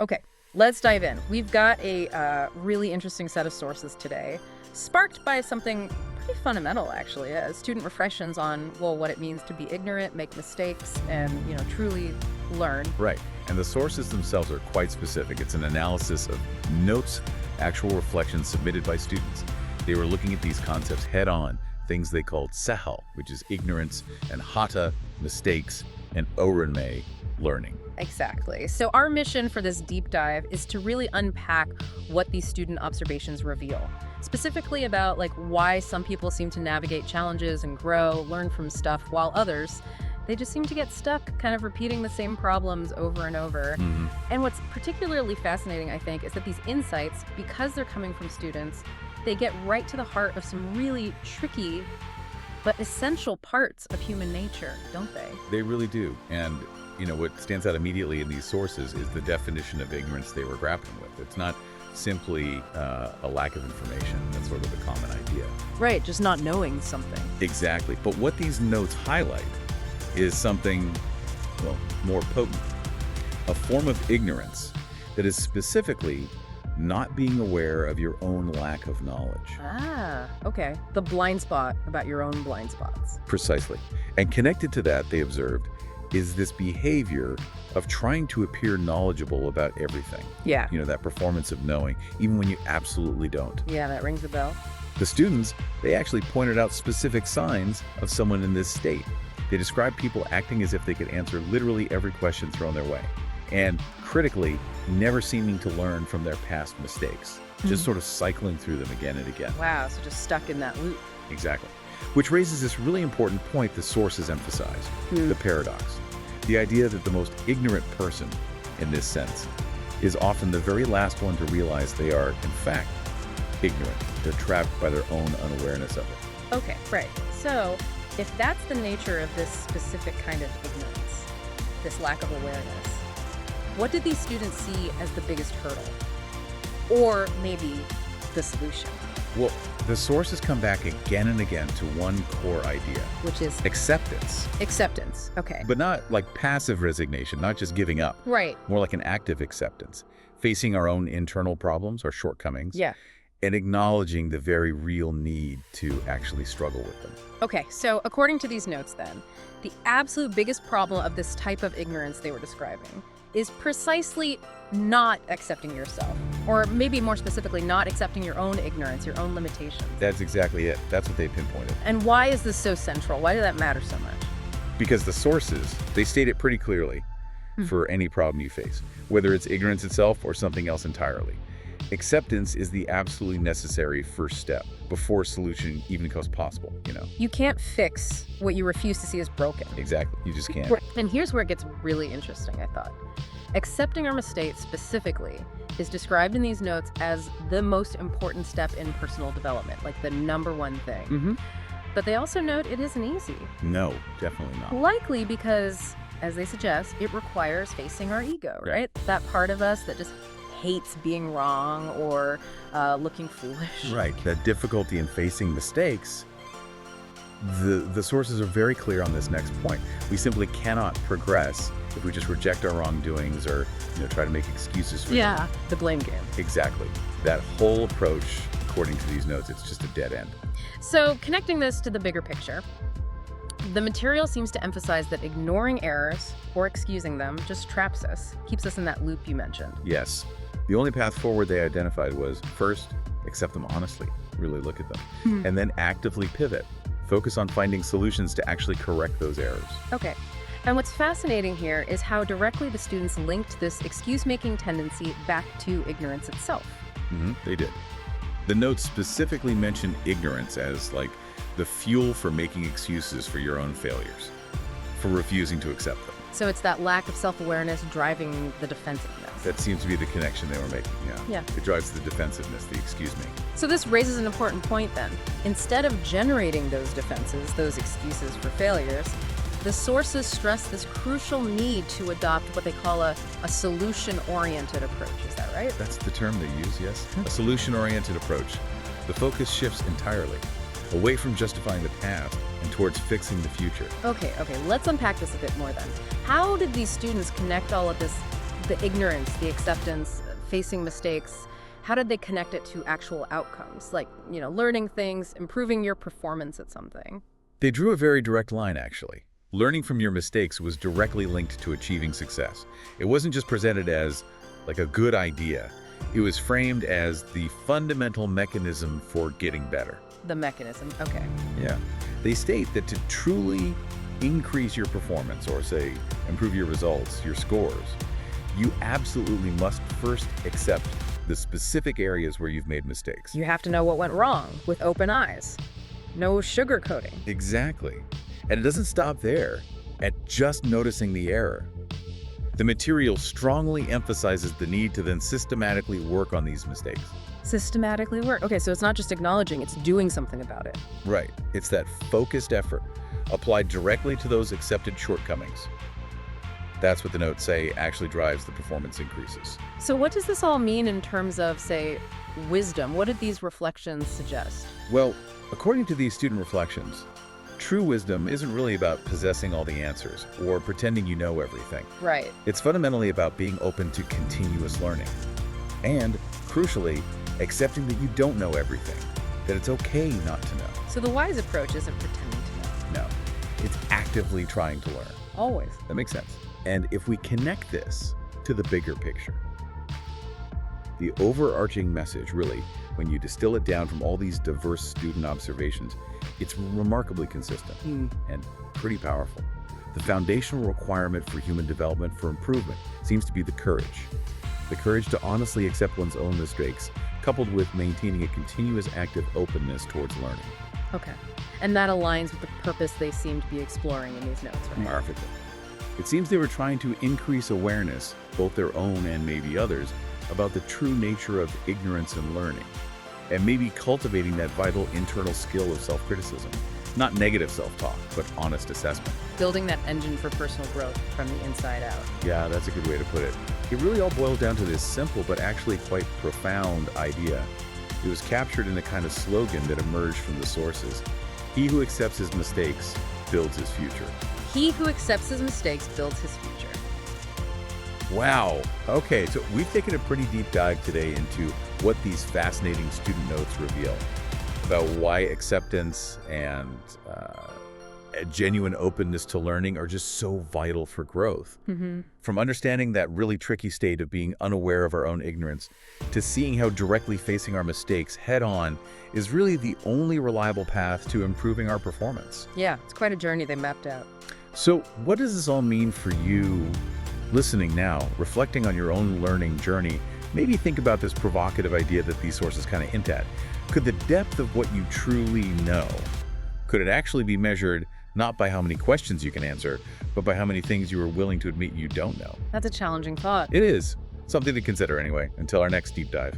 Okay, let's dive in. We've got a really interesting set of sources today, sparked by something pretty fundamental, actually, student reflections on, well, what it means to be ignorant, make mistakes, and, truly learn. Right. And the sources themselves are quite specific. It's an analysis of notes, actual reflections submitted by students. They were looking at these concepts head on, things they called sehal, which is ignorance, and hata, mistakes, and orinme, learning. Exactly. So our mission for this deep dive is to really unpack what these student observations reveal, specifically about why some people seem to navigate challenges and grow, learn from stuff, while others, they just seem to get stuck kind of repeating the same problems over and over. And what's particularly fascinating, I think, is that these insights, because they're coming from students, they get right to the heart of some really tricky but essential parts of human nature, don't they? They really do. And what stands out immediately in these sources is the definition of ignorance they were grappling with. It's not simply a lack of information. That's sort of the common idea. Right, just not knowing something. Exactly. But what these notes highlight is something, well, more potent. A form of ignorance that is specifically not being aware of your own lack of knowledge. Ah, okay. The blind spot about your own blind spots. Precisely. And connected to that, they observed, is this behavior of trying to appear knowledgeable about everything. Yeah. That performance of knowing, even when you absolutely don't. Yeah, that rings a bell. The students, they actually pointed out specific signs of someone in this state. They described people acting as if they could answer literally every question thrown their way. And critically, never seeming to learn from their past mistakes. Just sort of cycling through them again and again. Wow, so just stuck in that loop. Exactly. Which raises this really important point the sources emphasize, the paradox. The idea that the most ignorant person, in this sense, is often the very last one to realize they are, in fact, ignorant. They're trapped by their own unawareness of it. Okay, right. So, if that's the nature of this specific kind of ignorance, this lack of awareness, what did these students see as the biggest hurdle? Or maybe the solution? Well, the sources come back again and again to one core idea. Which is? Acceptance. Acceptance, okay. But not like passive resignation, not just giving up. Right. More like an active acceptance. Facing our own internal problems or shortcomings. Yeah. And acknowledging the very real need to actually struggle with them. Okay, so according to these notes then, the absolute biggest problem of this type of ignorance they were describing is precisely not accepting yourself, or maybe more specifically, not accepting your own ignorance, your own limitations. That's exactly it. That's what they pinpointed. And why is this so central? Why did that matter so much? Because the sources, they state it pretty clearly for any problem you face, whether it's ignorance itself or something else entirely. Acceptance is the absolutely necessary first step before solution even becomes possible, You can't fix what you refuse to see as broken. Exactly. You just can't. And here's where it gets really interesting, I thought. Accepting our mistakes specifically is described in these notes as the most important step in personal development, like the number one thing. But they also note it isn't easy. No, definitely not. Likely because, as they suggest, it requires facing our ego, right? That part of us that just hates being wrong or looking foolish. Right. That difficulty in facing mistakes, the sources are very clear on this next point. We simply cannot progress if we just reject our wrongdoings or try to make excuses for them. The blame game. Exactly. That whole approach, according to these notes, it's just a dead end. So connecting this to the bigger picture, the material seems to emphasize that ignoring errors or excusing them just traps us, keeps us in that loop you mentioned. Yes. The only path forward they identified was, first, accept them honestly, really look at them, and then actively pivot. Focus on finding solutions to actually correct those errors. Okay. And what's fascinating here is how directly the students linked this excuse-making tendency back to ignorance itself. They did. The notes specifically mentioned ignorance as the fuel for making excuses for your own failures, for refusing to accept them. So it's that lack of self-awareness driving the defensiveness. That seems to be the connection they were making, Yeah. It drives the defensiveness, the excuse me. So this raises an important point then. Instead of generating those defenses, those excuses for failures, the sources stress this crucial need to adopt what they call a solution-oriented approach. Is that right? That's the term they use, yes. A solution-oriented approach. The focus shifts entirely, away from justifying the past and towards fixing the future. Okay, let's unpack this a bit more then. How did these students connect all of this The ignorance, the acceptance, facing mistakes, how did they connect it to actual outcomes? Like, learning things, improving your performance at something. They drew a very direct line, actually. Learning from your mistakes was directly linked to achieving success. It wasn't just presented as like a good idea. It was framed as the fundamental mechanism for getting better. The mechanism, okay. Yeah. They state that to truly increase your performance, or say, improve your results, your scores, you absolutely must first accept the specific areas where you've made mistakes. You have to know what went wrong with open eyes. No sugarcoating. Exactly. And it doesn't stop there at just noticing the error. The material strongly emphasizes the need to then systematically work on these mistakes. Systematically work. Okay, so it's not just acknowledging, it's doing something about it. Right. It's that focused effort applied directly to those accepted shortcomings. That's what the notes say actually drives the performance increases. So what does this all mean in terms of, say, wisdom? What did these reflections suggest? Well, according to these student reflections, true wisdom isn't really about possessing all the answers or pretending you know everything. Right. It's fundamentally about being open to continuous learning. And, crucially, accepting that you don't know everything, that it's okay not to know. So the wise approach isn't pretending to know. No, it's actively trying to learn. Always. That makes sense. And if we connect this to the bigger picture, the overarching message, really, when you distill it down from all these diverse student observations, it's remarkably consistent and pretty powerful. The foundational requirement for human development for improvement seems to be the courage. The courage to honestly accept one's own mistakes, coupled with maintaining a continuous active openness towards learning. Okay. And that aligns with the purpose they seem to be exploring in these notes, right? Perfectly. It seems they were trying to increase awareness, both their own and maybe others, about the true nature of ignorance and learning, and maybe cultivating that vital internal skill of self-criticism. Not negative self-talk, but honest assessment. Building that engine for personal growth from the inside out. Yeah, that's a good way to put it. It really all boils down to this simple but actually quite profound idea. It was captured in a kind of slogan that emerged from the sources. He who accepts his mistakes builds his future. He who accepts his mistakes builds his future. Wow. Okay, so we've taken a pretty deep dive today into what these fascinating student notes reveal about why acceptance and a genuine openness to learning are just so vital for growth. From understanding that really tricky state of being unaware of our own ignorance to seeing how directly facing our mistakes head on is really the only reliable path to improving our performance. Yeah, it's quite a journey they mapped out. So what does this all mean for you listening now, reflecting on your own learning journey? Maybe think about this provocative idea that these sources kind of hint at. Could the depth of what you truly know, could it actually be measured not by how many questions you can answer, but by how many things you are willing to admit you don't know? That's a challenging thought. It is. Something to consider anyway, until our next deep dive.